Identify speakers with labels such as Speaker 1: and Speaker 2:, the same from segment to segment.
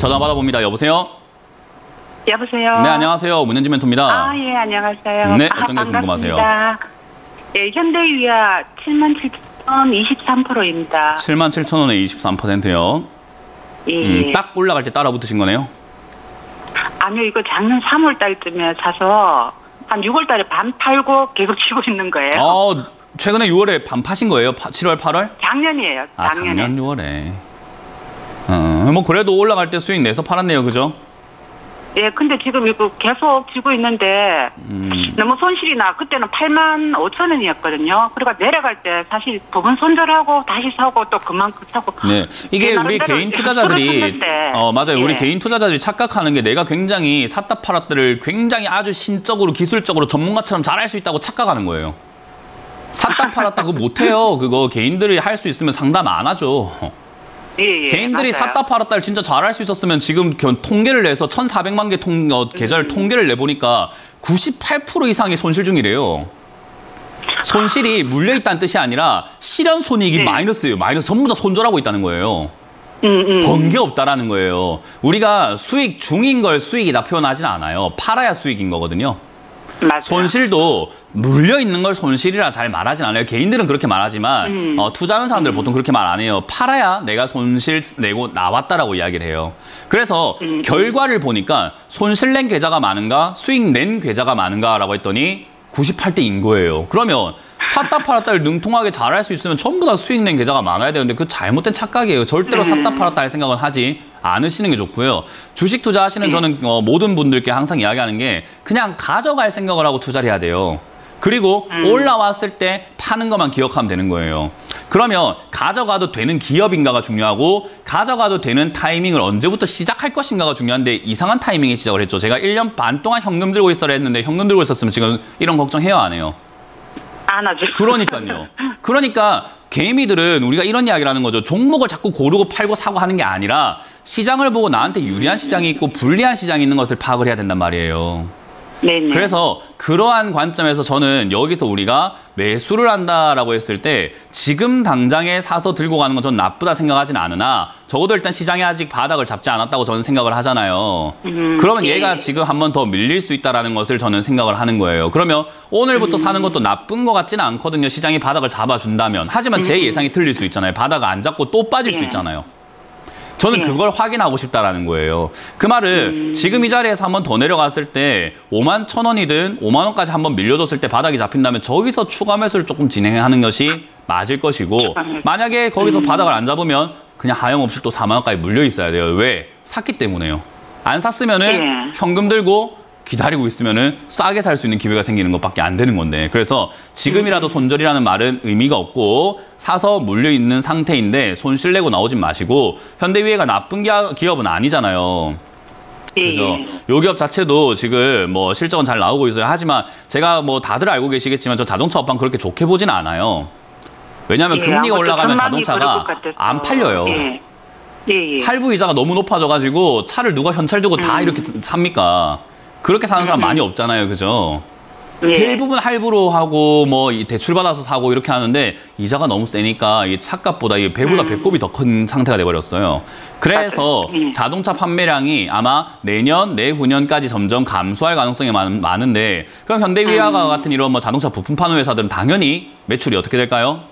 Speaker 1: 전화 받아봅니다. 여보세요?
Speaker 2: 여보세요?
Speaker 1: 네, 안녕하세요. 문현지 멘토입니다.
Speaker 2: 아, 예, 안녕하세요.
Speaker 1: 네, 어떤 게 궁금하세요?
Speaker 2: 예, 현대위아 77,000원 23%입니다.
Speaker 1: 77,000원에 23%요?
Speaker 2: 예.
Speaker 1: 딱 올라갈 때 따라 붙으신 거네요?
Speaker 2: 아니요, 이거 작년 3월 달쯤에 사서 한 6월 달에 반 팔고 계속 치고 있는 거예요.
Speaker 1: 최근에 6월에 반 파신 거예요? 7월, 8월?
Speaker 2: 작년이에요.
Speaker 1: 작년 6월에. 뭐 그래도 올라갈 때 수익 내서 팔았네요, 그죠?
Speaker 2: 예, 근데 지금 이거 계속 쥐고 있는데 너무 손실이 나. 그때는 85,000원이었거든요. 그러니까 내려갈 때 사실 부분 손절하고 다시 사고 또 그만큼 사고.
Speaker 1: 네, 이게 우리 개인 투자자들이 맞아요.
Speaker 2: 예.
Speaker 1: 우리 개인 투자자들이 착각하는 게 내가 굉장히 샀다 팔았다를 굉장히 아주 신적으로 기술적으로 전문가처럼 잘할 수 있다고 착각하는 거예요. 샀다 팔았다 그거 못해요. 그거 개인들이 할 수 있으면 상담 안 하죠.
Speaker 2: 예,
Speaker 1: 개인들이
Speaker 2: 맞아요.
Speaker 1: 샀다 팔았다를 진짜 잘할 수 있었으면 지금 통계를 내서 1,400만 개 계좌를 통계를 내보니까 98% 이상이 손실 중이래요. 손실이 물려있다는 뜻이 아니라 실현 손익이 마이너스예요. 마이너스 전부 다 손절하고 있다는 거예요. 번 게 없다라는 거예요. 우리가 수익 중인 걸 수익이다 표현하진 않아요. 팔아야 수익인 거거든요.
Speaker 2: 맞아요.
Speaker 1: 손실도 물려있는 걸 손실이라 잘 말하진 않아요. 개인들은 그렇게 말하지만 투자하는 사람들은 보통 그렇게 말 안 해요. 팔아야 내가 손실 내고 나왔다라고 이야기를 해요. 그래서 결과를 보니까 손실 낸 계좌가 많은가 수익 낸 계좌가 많은가라고 했더니 98대인 거예요. 그러면 샀다 팔았다를 능통하게 잘할 수 있으면 전부 다 수익 낸 계좌가 많아야 되는데 그 잘못된 착각이에요. 절대로 샀다 팔았다 할 생각은 하지 않으시는 게 좋고요. 주식 투자하시는 저는 모든 분들께 항상 이야기하는 게 그냥 가져갈 생각을 하고 투자를 해야 돼요. 그리고 올라왔을 때 파는 것만 기억하면 되는 거예요. 그러면 가져가도 되는 기업인가가 중요하고 가져가도 되는 타이밍을 언제부터 시작할 것인가가 중요한데 이상한 타이밍에 시작을 했죠. 제가 1년 반 동안 현금 들고 있어라 했는데 현금 들고 있었으면 지금 이런 걱정해요, 안 해요?
Speaker 2: 안 하죠.
Speaker 1: 그러니까요. 그러니까 개미들은 우리가 이런 이야기를 하는 거죠. 종목을 자꾸 고르고 팔고 사고 하는 게 아니라 시장을 보고 나한테 유리한 시장이 있고 불리한 시장이 있는 것을 파악을 해야 된단 말이에요.
Speaker 2: 네네.
Speaker 1: 그래서 그러한 관점에서 저는 여기서 우리가 매수를 한다라고 했을 때 지금 당장에 사서 들고 가는 건 전 나쁘다 생각하진 않으나 적어도 일단 시장이 아직 바닥을 잡지 않았다고 저는 생각을 하잖아요. 그러면 얘가 지금 한 번 더 밀릴 수 있다는 것을 저는 생각을 하는 거예요. 그러면 오늘부터 사는 것도 나쁜 것 같지는 않거든요. 시장이 바닥을 잡아준다면. 하지만 제 예상이 틀릴 수 있잖아요. 바닥을 안 잡고 또 빠질 수 있잖아요. 저는 그걸 확인하고 싶다라는 거예요. 그 말을 지금 이 자리에서 한 번 더 내려갔을 때 51,000원이든 5만 원까지 한번 밀려줬을 때 바닥이 잡힌다면 저기서 추가 매수를 조금 진행하는 것이 맞을 것이고 만약에 거기서 바닥을 안 잡으면 그냥 하염없이 또 4만 원까지 물려 있어야 돼요. 왜? 샀기 때문에요. 안 샀으면은 현금 들고 기다리고 있으면은 싸게 살 수 있는 기회가 생기는 것밖에 안 되는 건데 그래서 지금이라도 손절이라는 말은 의미가 없고 사서 물려있는 상태인데 손실 내고 나오진 마시고 현대위아가 나쁜 기업은 아니잖아요. 그래서 요 기업 자체도 지금 뭐 실적은 잘 나오고 있어요. 하지만 제가 뭐 다들 알고 계시겠지만 저 자동차 업황 그렇게 좋게 보진 않아요. 왜냐하면 금리가 올라가면 자동차가 안 팔려요. 할부 이자가 너무 높아져가지고 차를 누가 현찰 주고 다 이렇게 삽니까? 그렇게 사는 사람 많이 없잖아요. 그죠? 대부분 할부로 하고 뭐 대출 받아서 사고 이렇게 하는데 이자가 너무 세니까 이 차값보다 이 배보다 배꼽이 더 큰 상태가 돼버렸어요. 그래서 자동차 판매량이 아마 내년, 내후년까지 점점 감소할 가능성이 많은데 그럼 현대위아가 같은 이런 뭐 자동차 부품 파는 회사들은 당연히 매출이 어떻게 될까요?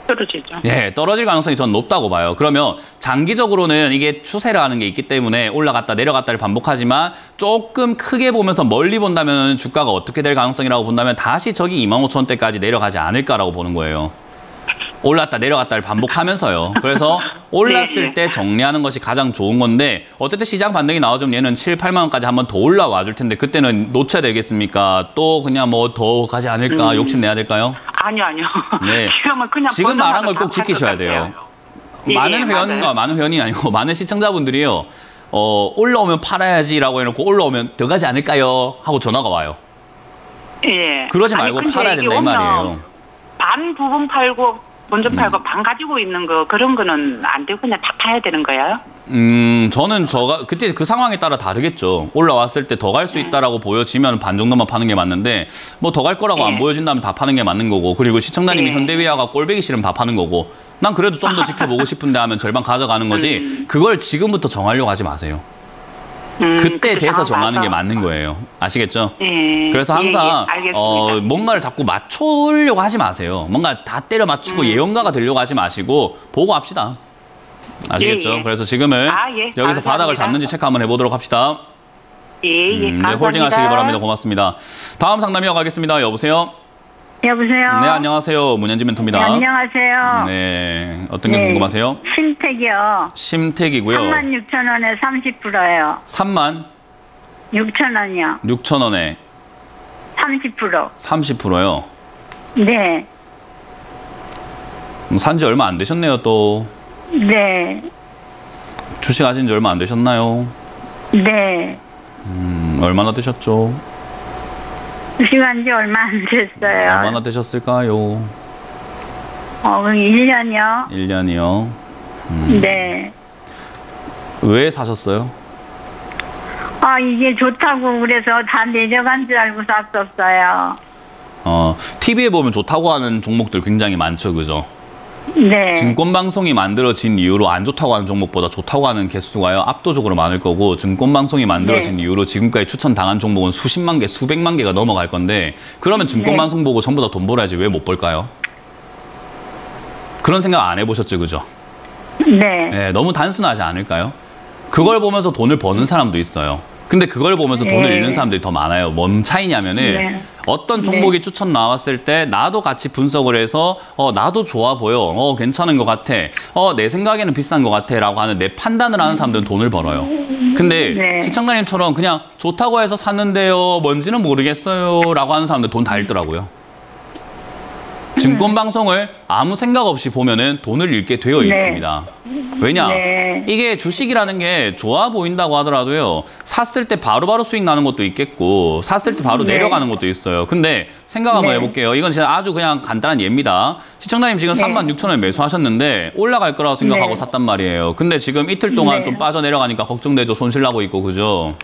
Speaker 2: 떨어지죠.
Speaker 1: 예, 떨어질 가능성이 전 높다고 봐요. 그러면 장기적으로는 이게 추세라는 게 있기 때문에 올라갔다 내려갔다를 반복하지만 조금 크게 보면서 멀리 본다면 주가가 어떻게 될 가능성이라고 본다면 다시 저기 25,000원대까지 내려가지 않을까라고 보는 거예요. 올랐다 내려갔다를 반복하면서요. 그래서 올랐을 때 정리하는 것이 가장 좋은 건데 어쨌든 시장 반등이 나와주면 얘는 7, 8만 원까지 한번 더 올라와 줄 텐데 그때는 놓쳐야 되겠습니까? 또 그냥 뭐 더 가지 않을까? 욕심내야 될까요?
Speaker 2: 아니요.
Speaker 1: 네.
Speaker 2: 지금은 그냥
Speaker 1: 지금 말한 걸 꼭 지키셔야 돼요. 많은 회원이 아니고 많은 시청자분들이요. 올라오면 팔아야지라고 해놓고 올라오면 더 가지 않을까요? 하고 전화가 와요.
Speaker 2: 예.
Speaker 1: 그러지 말고 팔아야 된다 이 말이에요.
Speaker 2: 반 부분 팔고 본전 팔고 반 가지고 있는 거 그런 거는 안 되고 그냥 다 파야 되는 거예요?
Speaker 1: 저는 그때 그 상황에 따라 다르겠죠. 올라왔을 때 더 갈 수 있다라고 보여지면 반 정도만 파는 게 맞는데, 뭐 더 갈 거라고 안 보여진다면 다 파는 게 맞는 거고, 그리고 시청자님이 현대위아가 꼴배기 싫으면 다 파는 거고, 난 그래도 좀 더 지켜보고 싶은데 하면 절반 가져가는 거지, 그걸 지금부터 정하려고 하지 마세요. 그때 돼서 정하는 게 맞는 거예요. 아시겠죠? 그래서 항상 뭔가를 자꾸 맞추려고 하지 마세요. 뭔가 다 때려 맞추고 예언가가 되려고 하지 마시고 보고 합시다. 아시겠죠? 그래서 지금은 여기서 감사합니다. 바닥을 잡는지 체크 한번 해보도록 합시다.
Speaker 2: 네,
Speaker 1: 홀딩 하시기 바랍니다. 고맙습니다. 다음 상담 이어가겠습니다. 여보세요?
Speaker 3: 여보세요?
Speaker 1: 네, 안녕하세요. 문현진 멘토입니다.
Speaker 3: 네, 안녕하세요.
Speaker 1: 네, 어떤 게 궁금하세요?
Speaker 3: 심택이요.
Speaker 1: 심택이고요.
Speaker 3: 36,000원에 30%요.
Speaker 1: 3만
Speaker 3: 6,000원이요.
Speaker 1: 6,000원에
Speaker 3: 30%.
Speaker 1: 30%요.
Speaker 3: 네.
Speaker 1: 산지 얼마 안 되셨네요, 또.
Speaker 3: 네.
Speaker 1: 주식 하신 지 얼마 안 되셨나요?
Speaker 3: 네.
Speaker 1: 얼마나 되셨죠?
Speaker 3: 주식한 지 얼마 안 됐어요.
Speaker 1: 얼마나 되셨을까요?
Speaker 3: 1년이요.
Speaker 1: 1년이요.
Speaker 3: 네.
Speaker 1: 왜 사셨어요?
Speaker 3: 이게 좋다고 그래서 다 내려간 줄 알고 샀었어요.
Speaker 1: TV에 보면 좋다고 하는 종목들 굉장히 많죠, 그죠?
Speaker 3: 네.
Speaker 1: 증권방송이 만들어진 이후로 안 좋다고 하는 종목보다 좋다고 하는 개수가요, 압도적으로 많을 거고, 증권방송이 만들어진 이후로 지금까지 추천당한 종목은 수십만 개, 수백만 개가 넘어갈 건데, 그러면 증권방송 보고 전부 다 돈 벌어야지 왜 못 벌까요? 그런 생각 안 해보셨죠, 그죠?
Speaker 3: 네.
Speaker 1: 네, 너무 단순하지 않을까요? 그걸 보면서 돈을 버는 사람도 있어요. 근데 그걸 보면서 돈을 잃는 사람들이 더 많아요. 뭔 차이냐면은 어떤 종목이 추천 나왔을 때 나도 같이 분석을 해서 나도 좋아 보여, 괜찮은 것 같아, 내 생각에는 비싼 것 같아 라고 하는 내 판단을 하는 사람들은 돈을 벌어요. 근데 시청자님처럼 그냥 좋다고 해서 샀는데요, 뭔지는 모르겠어요 라고 하는 사람들 돈 다 잃더라고요. 증권방송을 아무 생각 없이 보면은 돈을 잃게 되어 있습니다. 왜냐? 이게 주식이라는 게 좋아 보인다고 하더라도요, 샀을 때 바로바로 수익 나는 것도 있겠고, 샀을 때 바로 내려가는 것도 있어요. 근데 생각 한번 해볼게요. 이건 진짜 아주 그냥 간단한 예입니다. 시청자님 지금 36,000원에 매수하셨는데 올라갈 거라고 생각하고 샀단 말이에요. 근데 지금 이틀 동안 좀 빠져내려가니까 걱정되죠. 손실 나고 있고, 그죠?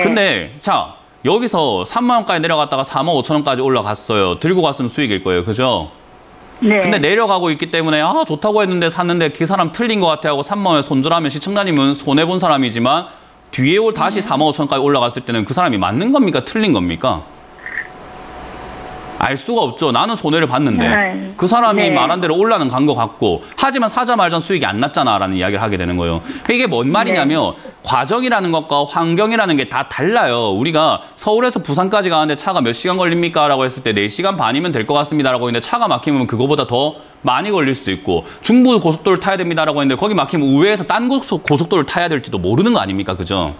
Speaker 1: 근데 자, 여기서 3만 원까지 내려갔다가 4만 5천 원까지 올라갔어요. 들고 갔으면 수익일 거예요. 그죠? 근데 내려가고 있기 때문에 좋다고 했는데 샀는데 그 사람 틀린 것 같아 하고 3만 원에 손절하면 시청자님은 손해본 사람이지만 뒤에 다시 4만 5천 원까지 올라갔을 때는 그 사람이 맞는 겁니까? 틀린 겁니까? 알 수가 없죠. 나는 손해를 봤는데 그 사람이 말한 대로 올라는 간 것 같고, 하지만 사자마자 수익이 안 났잖아 라는 이야기를 하게 되는 거예요. 이게 뭔 말이냐면 과정이라는 것과 환경이라는 게 다 달라요. 우리가 서울에서 부산까지 가는데 차가 몇 시간 걸립니까? 라고 했을 때 4시간 반이면 될 것 같습니다 라고 했는데 차가 막히면 그거보다 더 많이 걸릴 수도 있고, 중부 고속도로를 타야 됩니다 라고 했는데 거기 막히면 우회해서 딴 고속도로를 타야 될지도 모르는 거 아닙니까? 그죠?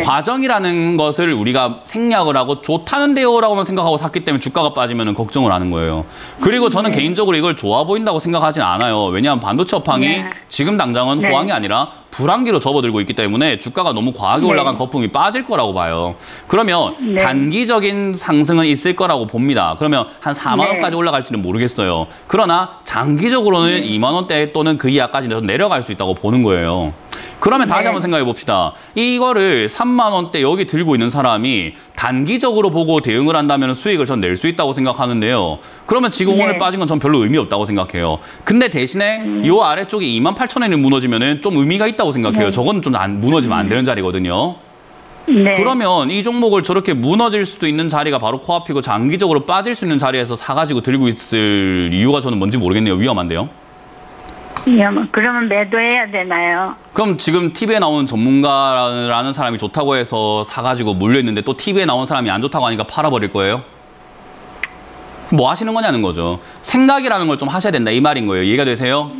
Speaker 1: 과정이라는 것을 우리가 생략을 하고 좋다는데요 라고만 생각하고 샀기 때문에 주가가 빠지면 걱정을 하는 거예요. 그리고 저는 개인적으로 이걸 좋아 보인다고 생각하진 않아요. 왜냐하면 반도체 업황이 지금 당장은 호황이 아니라 불황기로 접어들고 있기 때문에 주가가 너무 과하게 올라간 거품이 빠질 거라고 봐요. 그러면 단기적인 상승은 있을 거라고 봅니다. 그러면 한 4만 원까지 올라갈지는 모르겠어요. 그러나 장기적으로는 2만 원대 또는 그 이하까지 내려갈 수 있다고 보는 거예요. 그러면 다시 한번 생각해 봅시다. 이거를 3만 원대 여기 들고 있는 사람이 단기적으로 보고 대응을 한다면 수익을 전 낼 수 있다고 생각하는데요. 그러면 지금 오늘 빠진 건 전 별로 의미 없다고 생각해요. 근데 대신에 이 아래쪽에 28,000원이 무너지면 좀 의미가 있다고 생각해요. 저건 좀 무너지면 안 되는 자리거든요. 그러면 이 종목을 저렇게 무너질 수도 있는 자리가 바로 코앞이고 장기적으로 빠질 수 있는 자리에서 사가지고 들고 있을 이유가 저는 뭔지 모르겠네요. 위험한데요.
Speaker 3: 그러면 매도해야 되나요?
Speaker 1: 그럼 지금 TV에 나오는 전문가라는 사람이 좋다고 해서 사가지고 물려있는데 또 TV에 나온 사람이 안 좋다고 하니까 팔아버릴 거예요? 뭐 하시는 거냐는 거죠. 생각이라는 걸 좀 하셔야 된다 이 말인 거예요. 이해가 되세요?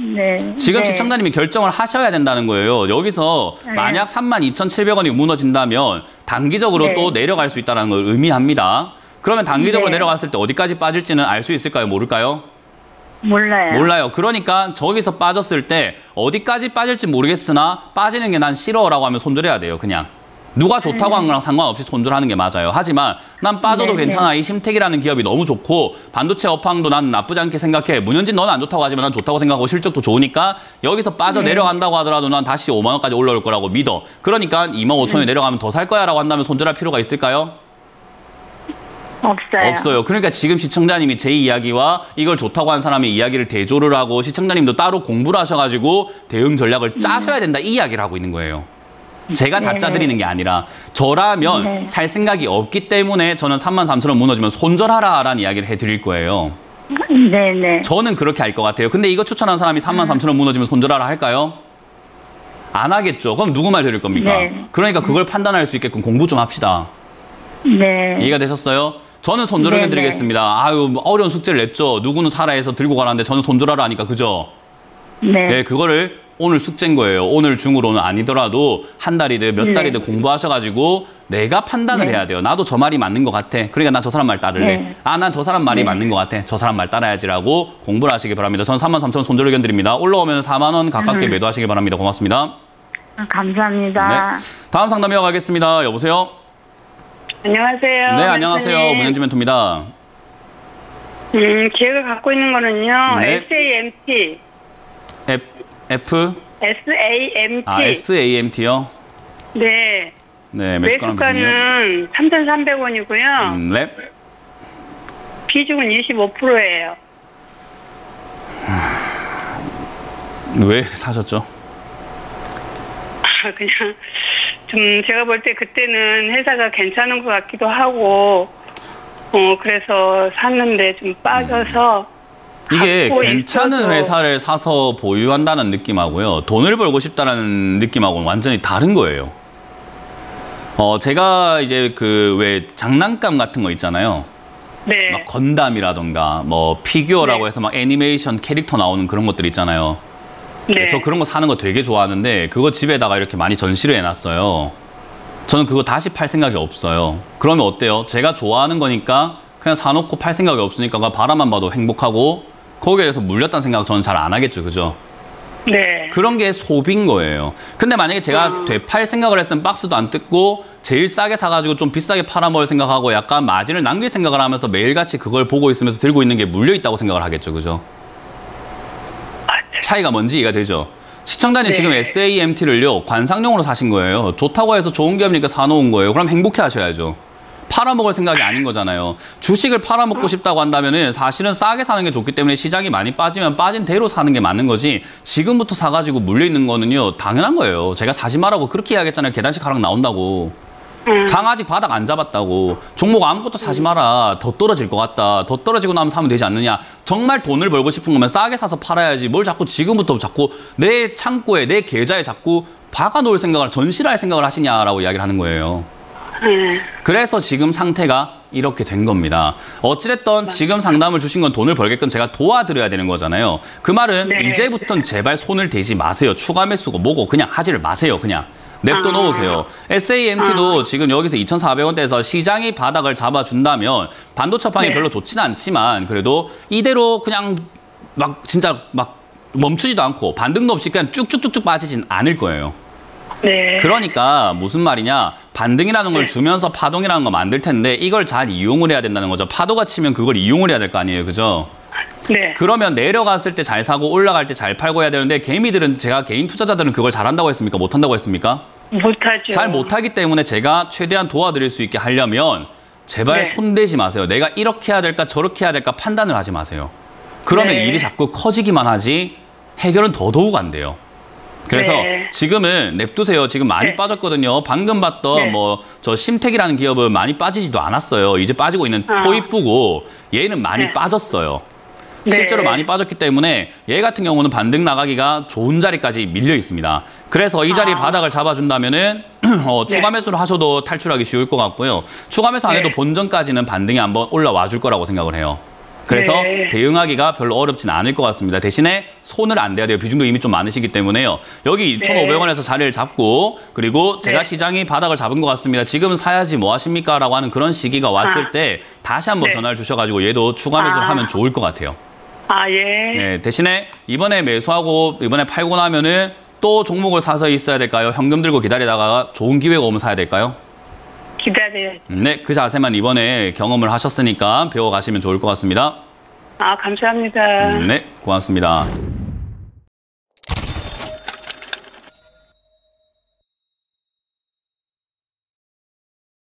Speaker 1: 지금 시청자님이 결정을 하셔야 된다는 거예요. 여기서 만약 32,700원이 무너진다면 단기적으로 또 내려갈 수 있다는 걸 의미합니다. 그러면 단기적으로 내려갔을 때 어디까지 빠질지는 알 수 있을까요? 모를까요? 몰라요. 그러니까 저기서 빠졌을 때 어디까지 빠질지 모르겠으나 빠지는 게 난 싫어라고 하면 손절해야 돼요. 그냥. 누가 좋다고 한 거랑 상관없이 손절하는 게 맞아요. 하지만 난 빠져도
Speaker 3: 네,
Speaker 1: 괜찮아. 이 심택이라는 기업이 너무 좋고 반도체 업황도 난 나쁘지 않게 생각해. 문현진 너는 안 좋다고 하지만 난 좋다고 생각하고 실적도 좋으니까 여기서 빠져 내려간다고 하더라도 난 다시 5만 원까지 올라올 거라고 믿어. 그러니까 2만 5천 원이 내려가면 더 살 거야 라고 한다면 손절할 필요가 있을까요?
Speaker 3: 없어요.
Speaker 1: 없어요. 그러니까 지금 시청자님이 제 이야기와 이걸 좋다고 한 사람의 이야기를 대조를 하고 시청자님도 따로 공부를 하셔가지고 대응 전략을 짜셔야 된다 이 이야기를 하고 있는 거예요. 제가 다 짜드리는 게 아니라 저라면 살 생각이 없기 때문에 저는 33,000원 무너지면 손절하라라는 이야기를 해드릴 거예요.
Speaker 3: 네네.
Speaker 1: 저는 그렇게 할 것 같아요. 근데 이거 추천한 사람이 33,000원 무너지면 손절하라 할까요? 안 하겠죠. 그럼 누구 말 들을 겁니까?
Speaker 3: 네.
Speaker 1: 그러니까 그걸 판단할 수 있게끔 공부 좀 합시다.
Speaker 3: 네.
Speaker 1: 이해가 되셨어요? 저는 손절을 해드리겠습니다. 아유 어려운 숙제를 냈죠. 누구는 사라 해서 들고 가라는데 저는 손절하라 하니까 그죠? 네, 그거를 오늘 숙제인 거예요. 오늘 중으로는 아니더라도 한 달이든 몇 달이든 공부하셔가지고 내가 판단을 해야 돼요. 나도 저 말이 맞는 것 같아. 그러니까 나 저 사람 말 따를래.
Speaker 3: 네.
Speaker 1: 아, 난 저 사람 말이 맞는 것 같아. 저 사람 말 따라야지라고 공부를 하시기 바랍니다. 저는 33,000원 손절 의견 드립니다. 올라오면 4만 원 가깝게 매도하시기 바랍니다. 고맙습니다.
Speaker 3: 감사합니다.
Speaker 1: 네. 다음 상담 이어가겠습니다. 여보세요?
Speaker 4: 안녕하세요.
Speaker 1: 네, 안녕하세요.
Speaker 4: 선생님.
Speaker 1: 문현지 멘토입니다.
Speaker 4: 기획을 갖고 있는 거는요.
Speaker 1: 네.
Speaker 4: SAMT.
Speaker 1: F?
Speaker 4: SAMT.
Speaker 1: 아, SAMT요?
Speaker 4: 네.
Speaker 1: 네, 매수가는 비중이요?
Speaker 4: 매수가는 3,300원이고요.
Speaker 1: 네.
Speaker 4: 비중은 25%예요.
Speaker 1: 왜 사셨죠?
Speaker 4: 그냥 좀 제가 볼 때 그때는 회사가 괜찮은 것 같기도 하고 그래서 샀는데 좀 빠져서
Speaker 1: 이게
Speaker 4: 갖고
Speaker 1: 괜찮은
Speaker 4: 있어도
Speaker 1: 회사를 사서 보유한다는 느낌하고요. 돈을 벌고 싶다는 느낌하고는 완전히 다른 거예요. 제가 이제 그 왜 장난감 같은 거 있잖아요.
Speaker 4: 네.
Speaker 1: 막 건담이라던가 뭐 피규어라고
Speaker 4: 네.
Speaker 1: 해서 막 애니메이션 캐릭터 나오는 그런 것들 있잖아요.
Speaker 4: 네.
Speaker 1: 저 그런 거 사는 거 되게 좋아하는데 그거 집에다가 이렇게 많이 전시를 해놨어요. 저는 그거 다시 팔 생각이 없어요. 그러면 어때요? 제가 좋아하는 거니까 그냥 사놓고 팔 생각이 없으니까 바라만 봐도 행복하고 거기에 대해서 물렸다는 생각 저는 잘 안 하겠죠. 그죠?
Speaker 4: 네.
Speaker 1: 그런 게 소비인 거예요. 근데 만약에 제가 되팔 생각을 했으면 박스도 안 뜯고 제일 싸게 사가지고 좀 비싸게 팔아먹을 생각하고 약간 마진을 남길 생각을 하면서 매일같이 그걸 보고 있으면서 들고 있는 게 물려있다고 생각을 하겠죠. 그죠? 차이가 뭔지 이해가 되죠? 시청자님
Speaker 4: 네.
Speaker 1: 지금 SAMT를요 관상용으로 사신 거예요. 좋다고 해서 좋은 기업이니까 사놓은 거예요. 그럼 행복해 하셔야죠. 팔아먹을 생각이 아닌 거잖아요. 주식을 팔아먹고 싶다고 한다면은 사실은 싸게 사는 게 좋기 때문에 시장이 많이 빠지면 빠진 대로 사는 게 맞는 거지 지금부터 사가지고 물려있는 거는요 당연한 거예요. 제가 사지 말라고 그렇게 이야기했잖아요. 계단식 하락 나온다고. 장 아직 바닥 안 잡았다고. 종목 아무것도 사지 마라. 더 떨어질 것 같다. 더 떨어지고 나면 사면 되지 않느냐. 정말 돈을 벌고 싶은 거면 싸게 사서 팔아야지. 뭘 자꾸 지금부터 자꾸 내 창고에 내 계좌에 자꾸 박아놓을 생각을 전시를 할 생각을 하시냐라고 이야기를 하는 거예요. 그래서 지금 상태가 이렇게 된 겁니다. 어찌됐든 지금 상담을 주신 건 돈을 벌게끔 제가 도와드려야 되는 거잖아요. 그 말은
Speaker 4: 네.
Speaker 1: 이제부터는 제발 손을 대지 마세요. 추가 매수고 뭐고 그냥 하지를 마세요. 그냥. 냅둬 놓으세요. SAMT도 지금 여기서 2,400원대에서 시장이 바닥을 잡아준다면 반도체 업황이
Speaker 4: 네.
Speaker 1: 별로 좋지는 않지만 그래도 이대로 그냥 막 진짜 막 멈추지도 않고 반등도 없이 그냥 쭉쭉쭉쭉 빠지진 않을 거예요.
Speaker 4: 네.
Speaker 1: 그러니까 무슨 말이냐, 반등이라는 걸 주면서 파동이라는 거 만들 텐데 이걸 잘 이용을 해야 된다는 거죠. 파도가 치면 그걸 이용을 해야 될 거 아니에요. 그죠?
Speaker 4: 네.
Speaker 1: 그러면 내려갔을 때 잘 사고 올라갈 때 잘 팔고 해야 되는데 개미들은, 제가 개인 투자자들은 그걸 잘한다고 했습니까? 못한다고 했습니까?
Speaker 4: 못하죠.
Speaker 1: 잘 못하기 때문에 제가 최대한 도와드릴 수 있게 하려면 제발
Speaker 4: 네.
Speaker 1: 손대지 마세요. 내가 이렇게 해야 될까 저렇게 해야 될까 판단을 하지 마세요. 그러면
Speaker 4: 네.
Speaker 1: 일이 자꾸 커지기만 하지 해결은 더더욱 안 돼요. 그래서
Speaker 4: 네.
Speaker 1: 지금은 냅두세요. 지금 많이
Speaker 4: 네.
Speaker 1: 빠졌거든요. 방금 봤던
Speaker 4: 네.
Speaker 1: 뭐 저 심택이라는 기업은 많이 빠지지도 않았어요. 이제 빠지고 있는 초입부고 얘는 많이
Speaker 4: 네.
Speaker 1: 빠졌어요.
Speaker 4: 네.
Speaker 1: 실제로 많이 빠졌기 때문에 얘 같은 경우는 반등 나가기가 좋은 자리까지 밀려 있습니다. 그래서 이 자리 바닥을 잡아준다면은 추가 매수를 하셔도 탈출하기 쉬울 것 같고요. 추가 매수 안 해도
Speaker 4: 네.
Speaker 1: 본전까지는 반등이 한번 올라와 줄 거라고 생각을 해요. 그래서
Speaker 4: 네.
Speaker 1: 대응하기가 별로 어렵진 않을 것 같습니다. 대신에 손을 안 대야 돼요. 비중도 이미 좀 많으시기 때문에요. 여기 2,500원에서 자리를 잡고, 그리고 제가
Speaker 4: 네.
Speaker 1: 시장이 바닥을 잡은 것 같습니다. 지금 사야지 뭐 하십니까? 라고 하는 그런 시기가 왔을 때 다시 한번
Speaker 4: 네.
Speaker 1: 전화를 주셔가지고 얘도 추가 매수를 하면 좋을 것 같아요.
Speaker 4: 아, 예.
Speaker 1: 네, 대신에 이번에 매수하고 이번에 팔고 나면은 또 종목을 사서 있어야 될까요? 현금 들고 기다리다가 좋은 기회가 오면 사야 될까요?
Speaker 4: 기다려야죠.
Speaker 1: 네, 그 자세만 이번에 경험을 하셨으니까 배워가시면 좋을 것 같습니다.
Speaker 4: 감사합니다.
Speaker 1: 네, 고맙습니다.